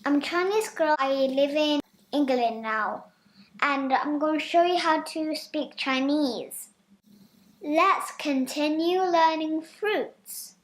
I'm a Chinese girl. I live in England now. And I'm going to show you how to speak Chinese. Let's continue learning fruits.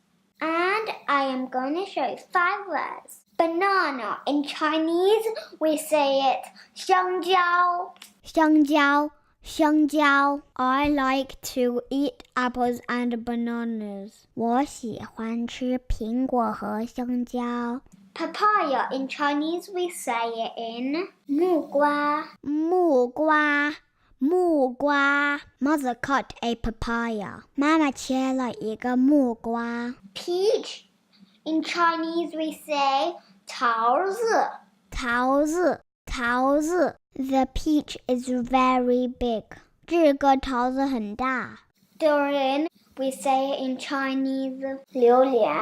And I am going to show you 5 words. Banana. In Chinese, we say it 香蕉. 香蕉. 香蕉. I like to eat apples and bananas. 我喜欢吃苹果和香蕉。Papaya. In Chinese, we say it in 木瓜. 木瓜. 木瓜. Mother cut a papaya. 妈妈切了一个木瓜。Peach. In Chinese, we say 桃子。桃子。桃子。The peach is very big. 这个桃子很大。Durian. We say it in Chinese 榴莲。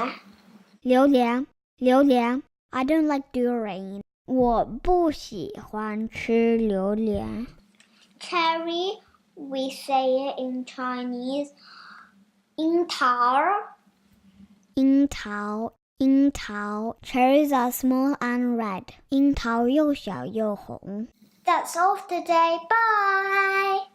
榴莲。榴莲。I don't like durian. 我不喜欢吃榴莲。Cherry, we say it in Chinese 樱桃。樱桃。樱桃。Cherries are small and red. 樱桃又小又红。That's all for today. Bye!